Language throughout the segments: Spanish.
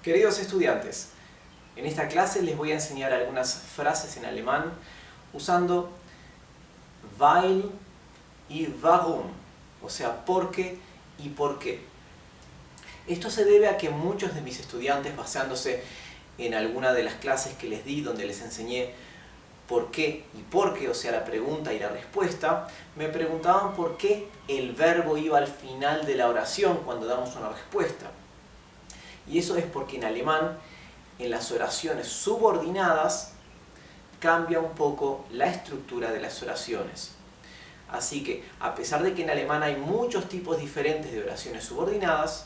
Queridos estudiantes, en esta clase les voy a enseñar algunas frases en alemán usando weil y warum, o sea, por qué y por qué. Esto se debe a que muchos de mis estudiantes, basándose en alguna de las clases que les di donde les enseñé por qué y por qué, o sea, la pregunta y la respuesta, me preguntaban por qué el verbo iba al final de la oración cuando damos una respuesta. Y eso es porque en alemán, en las oraciones subordinadas, cambia un poco la estructura de las oraciones. Así que, a pesar de que en alemán hay muchos tipos diferentes de oraciones subordinadas,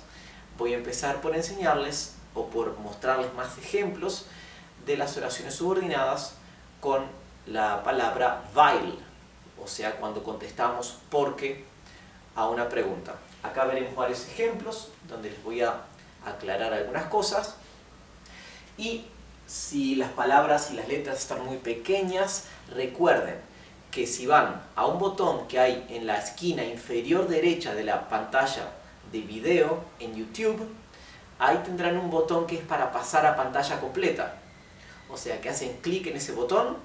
voy a empezar por enseñarles o por mostrarles más ejemplos de las oraciones subordinadas con la palabra weil, o sea, cuando contestamos porque a una pregunta. Acá veremos varios ejemplos donde les voy a aclarar algunas cosas, y si las palabras y las letras están muy pequeñas, recuerden que si van a un botón que hay en la esquina inferior derecha de la pantalla de video en YouTube, ahí tendrán un botón que es para pasar a pantalla completa. O sea que hacen clic en ese botón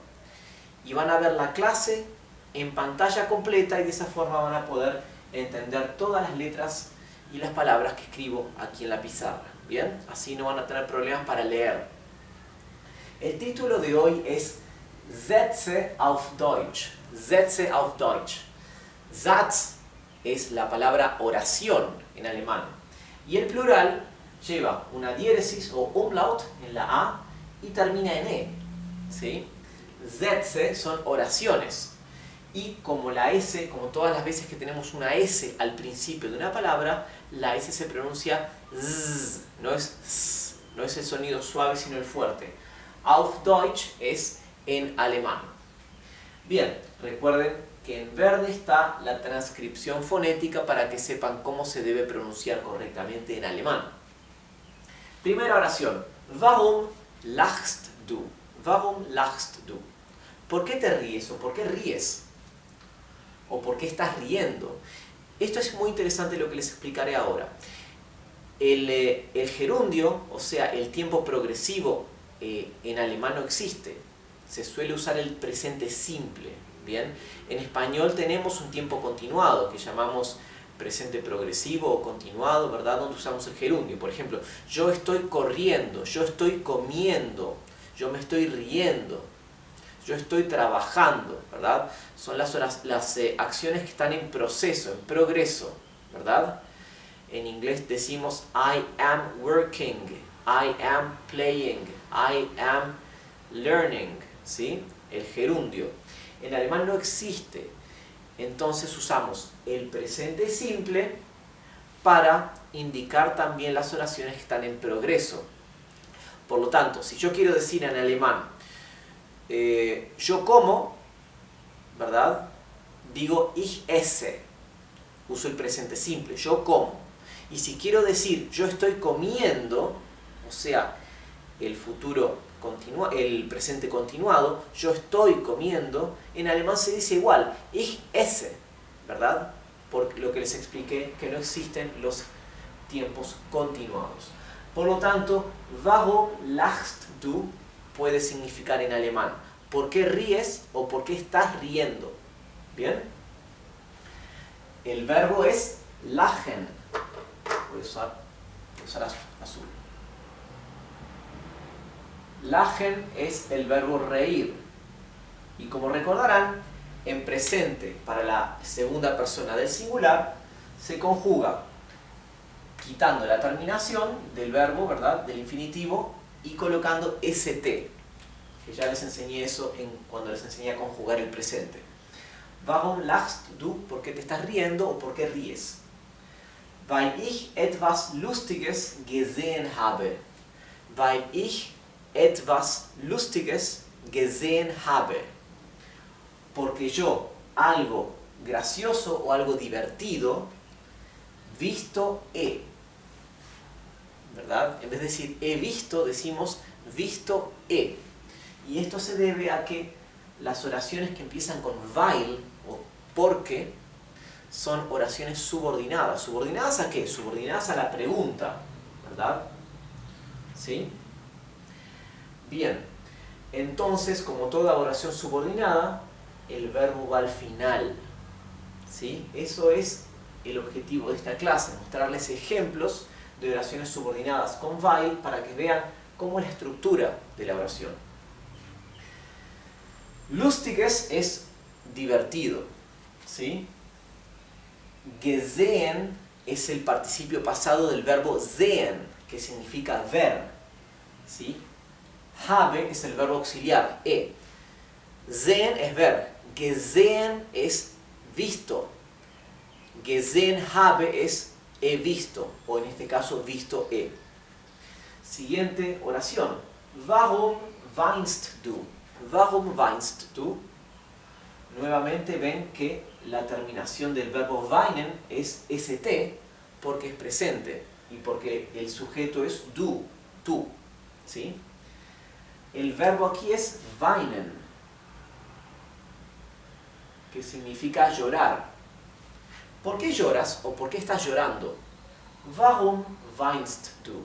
y van a ver la clase en pantalla completa, y de esa forma van a poder entender todas las letras y las palabras que escribo aquí en la pizarra. ¿Bien? Así no van a tener problemas para leer. El título de hoy es Sätze auf Deutsch. Sätze auf Deutsch. Satz es la palabra oración en alemán. Y el plural lleva una diéresis o umlaut en la A y termina en E. ¿Sí? Sätze son oraciones. Y como la S, como todas las veces que tenemos una S al principio de una palabra, la S se pronuncia Z, no es S, no es el sonido suave sino el fuerte. Auf Deutsch es en alemán. Bien, recuerden que en verde está la transcripción fonética para que sepan cómo se debe pronunciar correctamente en alemán. Primera oración. Warum lachst du? Warum lachst du? ¿Por qué te ríes o por qué ríes? ¿O por qué estás riendo? Esto es muy interesante lo que les explicaré ahora. El gerundio, o sea, el tiempo progresivo, en alemán no existe. Se suele usar el presente simple. ¿Bien? En español tenemos un tiempo continuado que llamamos presente progresivo o continuado, ¿verdad? Donde usamos el gerundio. Por ejemplo, yo estoy corriendo, yo estoy comiendo, yo me estoy riendo, yo estoy trabajando, ¿verdad? Son las acciones que están en proceso, en progreso, ¿verdad? En inglés decimos I am working, I am playing, I am learning, ¿sí? El gerundio. En alemán no existe. Entonces usamos el presente simple para indicar también las oraciones que están en progreso. Por lo tanto, si yo quiero decir en alemán yo como, ¿verdad? Digo ich esse. Uso el presente simple, yo como. Y si quiero decir yo estoy comiendo, o sea, el presente continuado, yo estoy comiendo, en alemán se dice igual, ich esse, ¿verdad? Por lo que les expliqué, que no existen los tiempos continuados. Por lo tanto, warum lachst du puede significar en alemán ¿por qué ríes o por qué estás riendo? ¿Bien? El verbo es lachen. Voy a usar azul. Lachen es el verbo reír. Y como recordarán, en presente para la segunda persona del singular se conjuga quitando la terminación del verbo, ¿verdad? Del infinitivo, y colocando st, que ya les enseñé eso cuando les enseñé a conjugar el presente. Warum lachst du? ¿Por qué te estás riendo o por qué ríes? Weil ich etwas Lustiges gesehen habe. Weil ich etwas Lustiges gesehen habe. Porque yo algo gracioso o algo divertido visto he. ¿Verdad? En vez de decir he visto, decimos visto he. Y esto se debe a que las oraciones que empiezan con weil o porque son oraciones subordinadas. ¿Subordinadas a qué? Subordinadas a la pregunta, ¿verdad? ¿Sí? Bien, entonces, como toda oración subordinada, el verbo va al final. ¿Sí? Eso es el objetivo de esta clase, mostrarles ejemplos de oraciones subordinadas con while para que vean cómo es la estructura de la oración. Lustiges es divertido, ¿sí? Gesehen es el participio pasado del verbo sehen, que significa ver, ¿sí? Habe es el verbo auxiliar, Sehen es ver, gesehen es visto, gesehen habe es he visto, o en este caso visto he. Siguiente oración. Warum weinst du? Warum weinst du? Nuevamente ven que la terminación del verbo weinen es st porque es presente y porque el sujeto es du, tú, ¿sí? El verbo aquí es weinen, que significa llorar. ¿Por qué lloras o por qué estás llorando? Warum weinst du?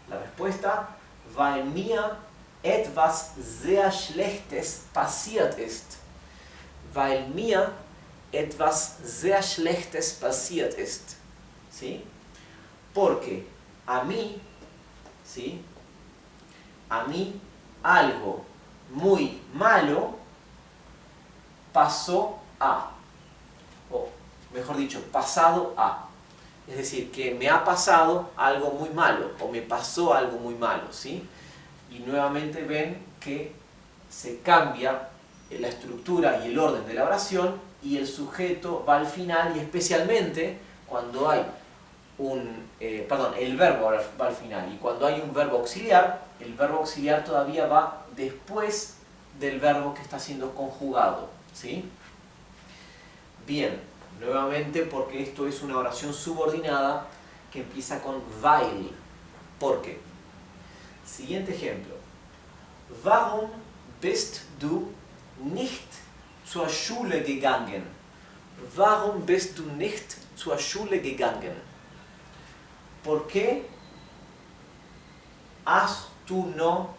La respuesta, weil mir etwas sehr Schlechtes passiert ist. Weil mir etwas sehr Schlechtes passiert ist. ¿Sí? Porque a mí, ¿sí? A mí algo muy malo pasó a, o mejor dicho, pasado a. Es decir, que me ha pasado algo muy malo, o me pasó algo muy malo, ¿sí? Y nuevamente ven que se cambia la estructura y el orden de la oración y el sujeto va al final, y especialmente cuando hay el verbo va al final, y cuando hay un verbo auxiliar, el verbo auxiliar todavía va después del verbo que está siendo conjugado, ¿sí? Bien, nuevamente porque esto es una oración subordinada que empieza con weil. ¿Por qué? Siguiente ejemplo. Warum bist du nicht zur Schule gegangen? Warum bist du nicht zur Schule gegangen? ¿Por qué has tú no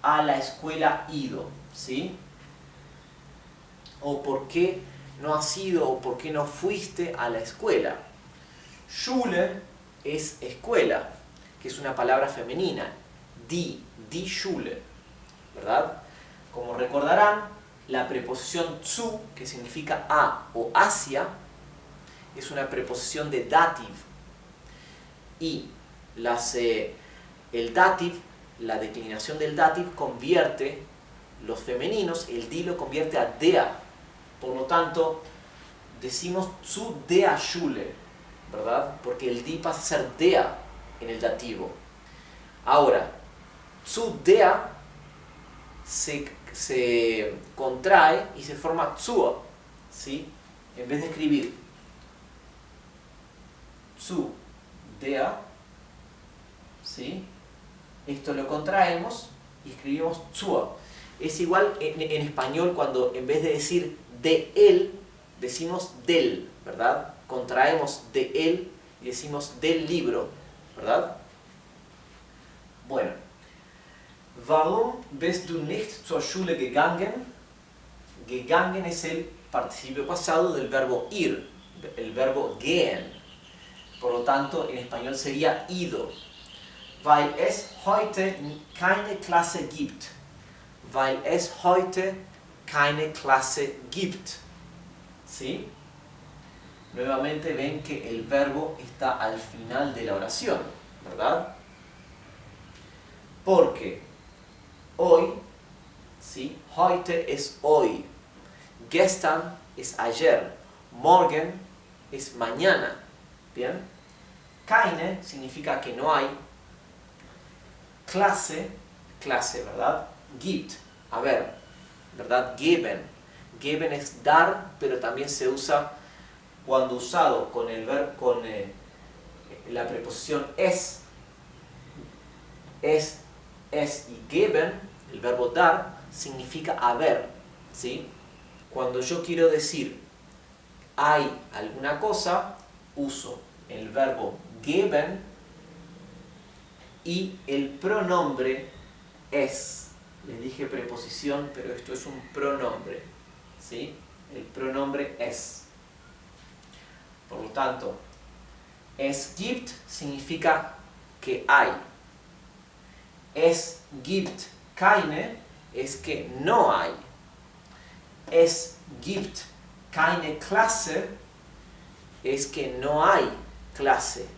a la escuela ido? ¿Sí? ¿O por qué no has ido o por qué no fuiste a la escuela? Schule es escuela, que es una palabra femenina. Die Schule, ¿verdad? Como recordarán, la preposición zu, que significa a o hacia, es una preposición de dative. Y el dative, la declinación del dative convierte los femeninos, el die lo convierte a der. Por lo tanto, decimos zu der Schule, ¿verdad? Porque el die pasa a ser der en el dativo. Ahora, zu der se contrae y se forma zur, ¿sí? En vez de escribir zu der, ¿sí? Esto lo contraemos y escribimos zur. Es igual en español cuando en vez de decir de él, decimos del, ¿verdad? Contraemos de él y decimos del libro, ¿verdad? Bueno. Warum bist du nicht zur Schule gegangen? Gegangen es el participio pasado del verbo ir, el verbo gehen. Por lo tanto, en español sería ido. Weil es heute keine Klasse gibt. Weil es heute keine Klasse gibt. ¿Sí? Nuevamente ven que el verbo está al final de la oración, ¿verdad? Porque hoy, ¿sí? Heute es hoy. Gestern es ayer. Morgen es mañana. ¿Bien? Keine significa que no hay. Klasse, ¿verdad? Gibt, haber, ¿verdad? Geben. Geben es dar, pero también se usa cuando usado con la preposición es y geben, el verbo dar, significa haber, ¿sí? Cuando yo quiero decir hay alguna cosa, uso el verbo geben y el pronombre es. Les dije preposición, pero esto es un pronombre, ¿sí? El pronombre es. Por lo tanto, es gibt significa que hay. Es gibt keine es que no hay. Es gibt keine Klasse es que no hay clase.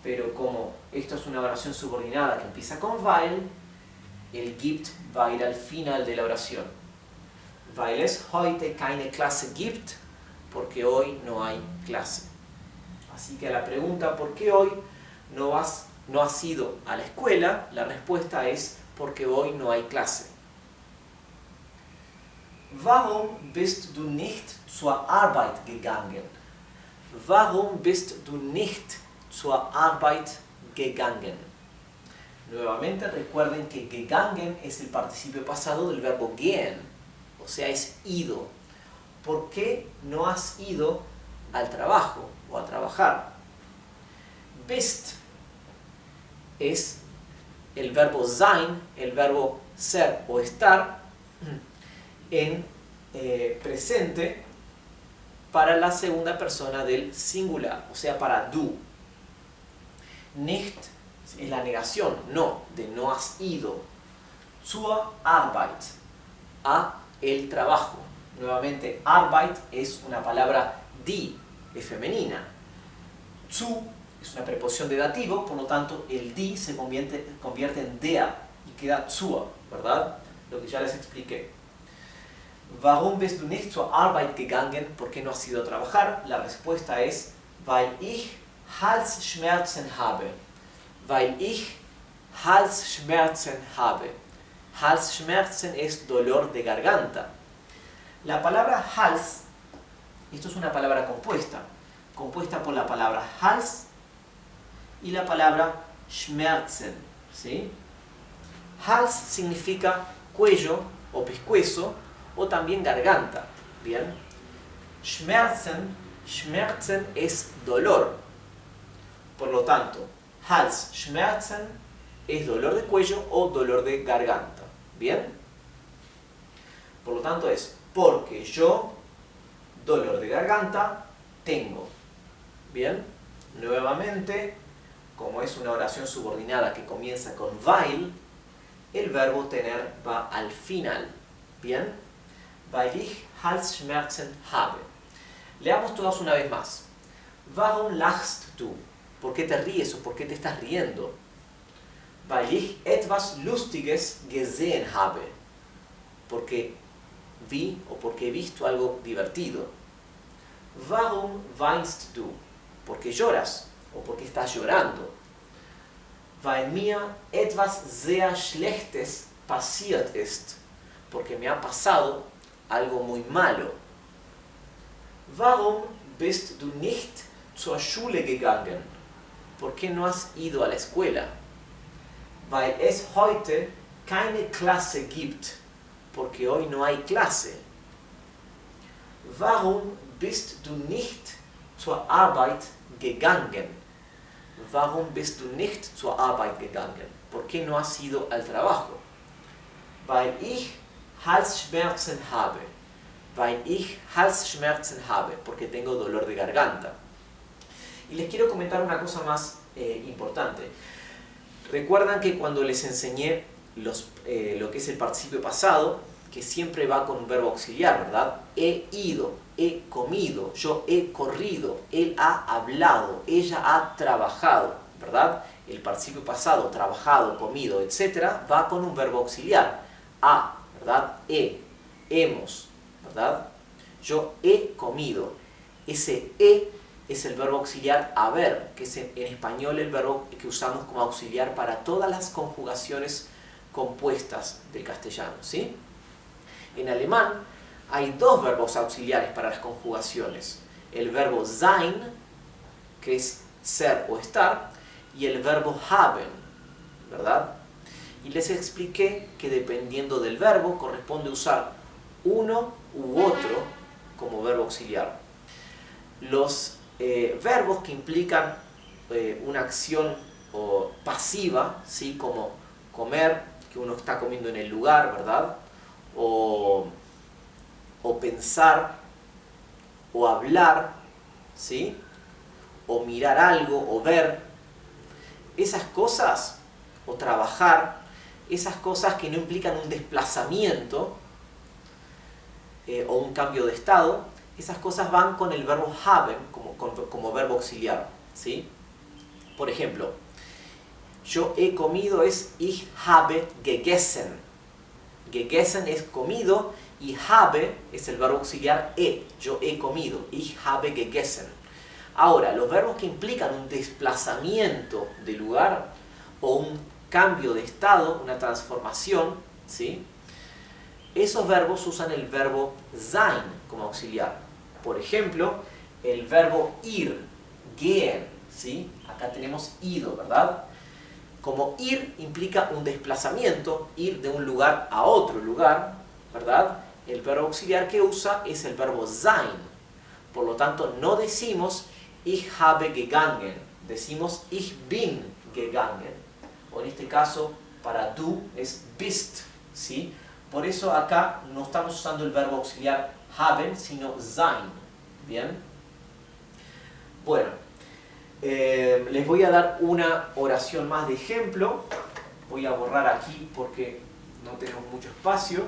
Pero como esto es una oración subordinada que empieza con weil, el gibt va a ir al final de la oración. Weil es heute keine Klasse gibt, porque hoy no hay clase. Así que a la pregunta ¿por qué hoy no has ido a la escuela? La respuesta es porque hoy no hay clase. Warum bist du nicht zur Arbeit gegangen? Warum bist du nicht zur Arbeit gegangen? Nuevamente recuerden que gegangen es el participio pasado del verbo gehen, o sea, es ido. ¿Por qué no has ido al trabajo o a trabajar? Bist es el verbo sein, el verbo ser o estar en presente para la segunda persona del singular, o sea, para du. Nicht es la negación, no, de no has ido. Zur Arbeit, a el trabajo. Nuevamente, Arbeit es una palabra die, es femenina. Zu es una preposición de dativo, por lo tanto, el die se convierte en der y queda zur, ¿verdad? Lo que ya les expliqué. Warum bist du nicht zur Arbeit gegangen? ¿Por qué no has ido a trabajar? La respuesta es, weil ich Halsschmerzen habe. Weil ich Halsschmerzen habe. Halsschmerzen es dolor de garganta. La palabra Hals, esto es una palabra compuesta por la palabra Hals y la palabra Schmerzen, ¿sí? Hals significa cuello o pescuezo o también garganta, ¿bien? Schmerzen es dolor. Por lo tanto, Halsschmerzen es dolor de cuello o dolor de garganta, ¿bien? Por lo tanto es porque yo dolor de garganta tengo, ¿bien? Nuevamente, como es una oración subordinada que comienza con weil, el verbo tener va al final, ¿bien? Weil ich Halsschmerzen habe. Leamos todas una vez más. Warum lachst du? ¿Por qué te ríes o por qué te estás riendo? Weil ich etwas Lustiges gesehen habe. Porque vi o porque he visto algo divertido. Warum weinst du? ¿Por qué lloras o por qué estás llorando? Weil mir etwas sehr Schlechtes passiert ist. Porque me ha pasado algo muy malo. Warum bist du nicht zur Schule gegangen? ¿Por qué no has ido a la escuela? Weil es heute keine Klasse gibt. Porque hoy no hay clase. Warum bist du nicht zur Arbeit gegangen? Warum bist du nicht zur Arbeit gegangen? ¿Por qué no has ido al trabajo? Weil ich Halsschmerzen habe. Weil ich Halsschmerzen habe. Porque tengo dolor de garganta. Y les quiero comentar una cosa más importante. Recuerdan que cuando les enseñé lo que es el participio pasado, que siempre va con un verbo auxiliar, ¿verdad? He ido, he comido, yo he corrido, él ha hablado, ella ha trabajado, ¿verdad? El participio pasado, trabajado, comido, etc., va con un verbo auxiliar. Ha, ¿verdad? He, hemos, ¿verdad? Yo he comido. Ese he es el verbo auxiliar haber, que es en español el verbo que usamos como auxiliar para todas las conjugaciones compuestas del castellano, ¿sí? En alemán hay dos verbos auxiliares para las conjugaciones. El verbo sein, que es ser o estar, y el verbo haben, ¿verdad? Y les expliqué que dependiendo del verbo corresponde usar uno u otro como verbo auxiliar. Los verbos que implican una acción o pasiva, ¿sí? Como comer, que uno está comiendo en el lugar, ¿verdad? O pensar, o hablar, ¿sí? O mirar algo, o ver. Esas cosas, o trabajar, esas cosas que no implican un desplazamiento o un cambio de estado, esas cosas van con el verbo haben como verbo auxiliar, ¿sí? Por ejemplo, yo he comido es ich habe gegessen. Gegessen es comido y habe es el verbo auxiliar he. Yo he comido. Ich habe gegessen. Ahora, los verbos que implican un desplazamiento de lugar o un cambio de estado, una transformación, ¿sí? Esos verbos usan el verbo sein como auxiliar. Por ejemplo, el verbo ir, gehen, ¿sí? Acá tenemos ido, ¿verdad? Como ir implica un desplazamiento, ir de un lugar a otro lugar, ¿verdad? El verbo auxiliar que usa es el verbo sein. Por lo tanto, no decimos ich habe gegangen, decimos ich bin gegangen. O en este caso, para du es bist, ¿sí? Por eso acá no estamos usando el verbo auxiliar haben, sino sein. ¿Bien? Bueno, les voy a dar una oración más de ejemplo. Voy a borrar aquí porque no tenemos mucho espacio.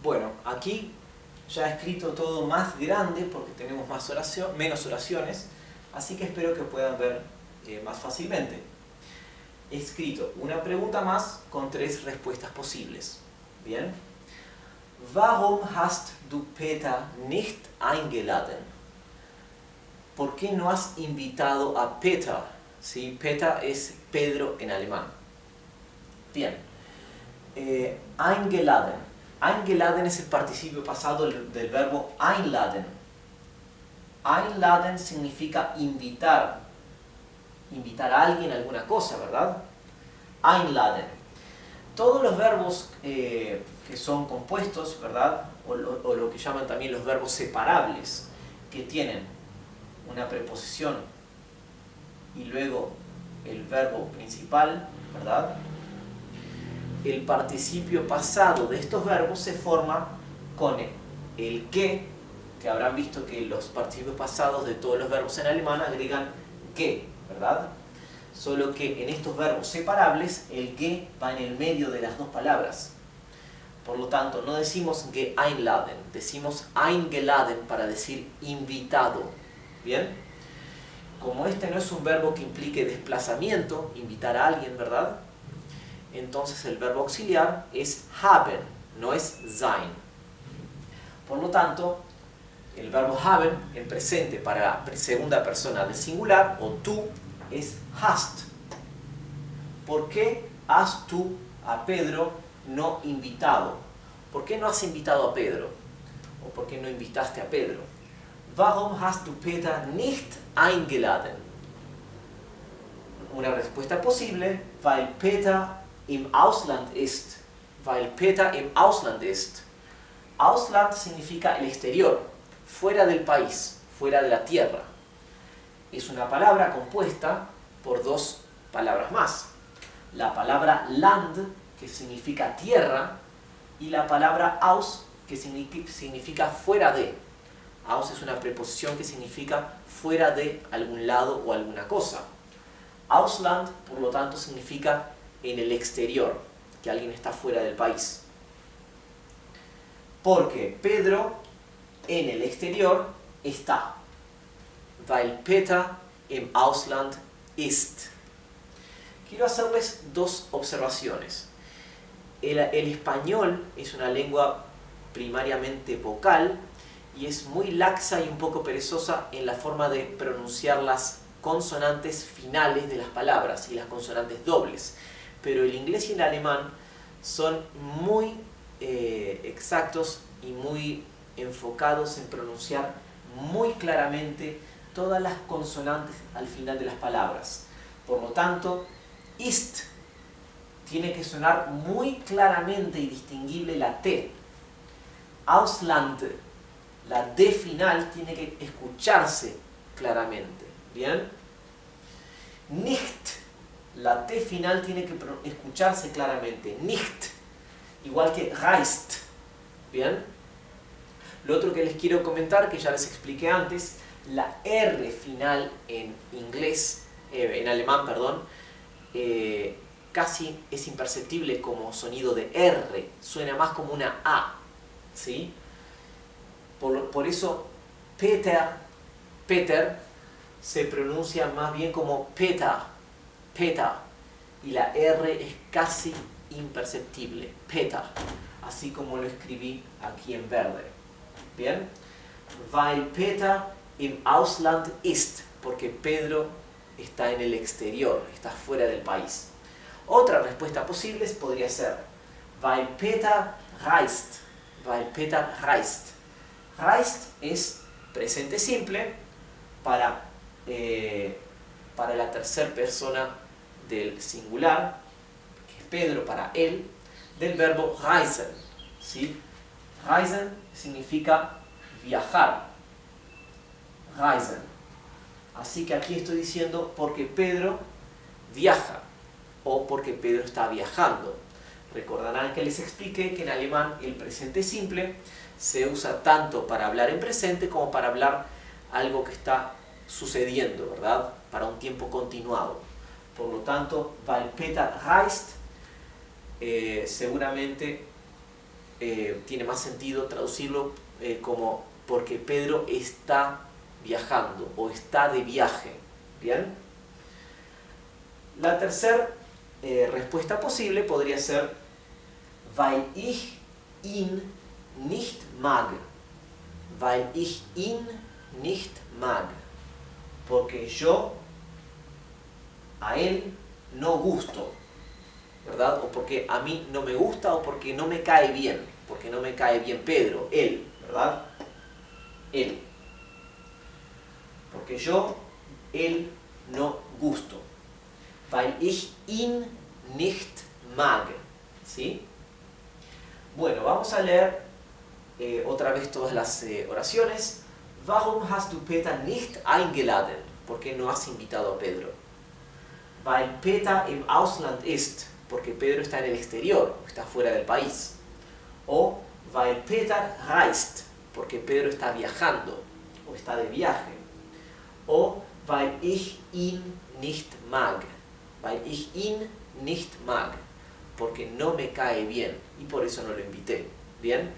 Bueno, aquí ya he escrito todo más grande porque tenemos menos oraciones, así que espero que puedan ver más fácilmente. He escrito una pregunta más con 3 respuestas posibles. ¿Bien? Warum hast du Peter nicht eingeladen? ¿Por qué no has invitado a Peter? ¿Sí? Peter es Pedro en alemán. Bien. Eingeladen. Eingeladen es el participio pasado del verbo einladen. Einladen significa invitar. Invitar a alguien a alguna cosa, ¿verdad? Einladen. Todos los verbos que son compuestos, ¿verdad? O lo que llaman también los verbos separables, que tienen una preposición y luego el verbo principal, ¿verdad? El participio pasado de estos verbos se forma con el que habrán visto que los participios pasados de todos los verbos en alemán agregan que, ¿verdad? Solo que en estos verbos separables el que va en el medio de las dos palabras. Por lo tanto, no decimos einladen, decimos eingeladen para decir invitado. ¿Bien? Como este no es un verbo que implique desplazamiento, invitar a alguien, ¿verdad? Entonces el verbo auxiliar es haben, no es sein. Por lo tanto, el verbo haben en presente para la segunda persona del singular o tú es hast. ¿Por qué has tú a Pedro no invitado? ¿Por qué no has invitado a Pedro? ¿O por qué no invitaste a Pedro? Warum hast du Peter nicht eingeladen? Una respuesta posible, weil Peter im Ausland ist. Weil Peter im Ausland ist. Ausland significa el exterior, fuera del país, fuera de la tierra. Es una palabra compuesta por 2 palabras más. La palabra Land, que significa tierra, y la palabra Aus, que significa fuera de. Aus es una preposición que significa fuera de algún lado o alguna cosa. Ausland, por lo tanto, significa en el exterior, que alguien está fuera del país. Porque Pedro en el exterior está. Weil Peter im Ausland ist. Quiero hacerles 2 observaciones. El español es una lengua primariamente vocal y es muy laxa y un poco perezosa en la forma de pronunciar las consonantes finales de las palabras y las consonantes dobles. Pero el inglés y el alemán son muy exactos y muy enfocados en pronunciar muy claramente todas las consonantes al final de las palabras. Por lo tanto, ist tiene que sonar muy claramente y distinguible la T. Ausland, la D final, tiene que escucharse claramente. ¿Bien? la T final tiene que escucharse claramente, nicht, igual que reist. ¿Bien? Lo otro que les quiero comentar, que ya les expliqué antes, la R final en inglés, en alemán, perdón, casi es imperceptible como sonido de R, suena más como una A, ¿sí? Por eso Peter se pronuncia más bien como Peter, y la R es casi imperceptible, Peter, así como lo escribí aquí en verde. ¿Bien? Weil Peter im Ausland ist, porque Pedro está en el exterior, está fuera del país. Otra respuesta posible podría ser weil Peter reist, Reist es presente simple para la tercera persona del singular, que es Pedro, para él, del verbo reisen, ¿sí? Reisen significa viajar. Reisen. Así que aquí estoy diciendo porque Pedro viaja o porque Pedro está viajando. Recordarán que les expliqué que en alemán el presente simple se usa tanto para hablar en presente como para hablar algo que está sucediendo, ¿verdad? Para un tiempo continuado. Por lo tanto, weil Peter reist, seguramente tiene más sentido traducirlo como porque Pedro está viajando o está de viaje. ¿Bien? La tercera respuesta posible podría ser weil ich ihn nicht mag. Weil ich ihn nicht mag. Porque yo a él no gusto, ¿verdad? O porque a mí no me gusta o porque no me cae bien. Porque no me cae bien Pedro, él, ¿verdad? Él. Porque yo, él no gusto. Weil ich ihn nicht mag. ¿Sí? Bueno, vamos a leer otra vez todas las oraciones. Warum hast du Peter nicht eingeladen? ¿Por qué no has invitado a Pedro? Weil Peter im Ausland ist. Porque Pedro está en el exterior, está fuera del país. O weil Peter reist. Porque Pedro está viajando o está de viaje. O weil ich ihn nicht mag. Weil ich ihn nicht mag. Porque no me cae bien y por eso no lo invité. ¿Bien?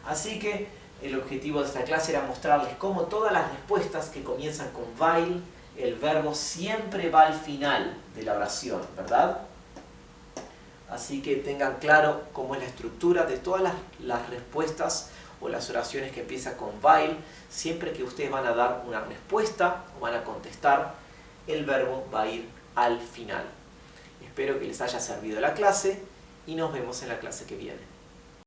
Así que el objetivo de esta clase era mostrarles cómo todas las respuestas que comienzan con weil, el verbo siempre va al final de la oración, ¿verdad? Así que tengan claro cómo es la estructura de todas las respuestas o las oraciones que empiezan con weil. Siempre que ustedes van a dar una respuesta o van a contestar, el verbo va a ir al final. Espero que les haya servido la clase y nos vemos en la clase que viene.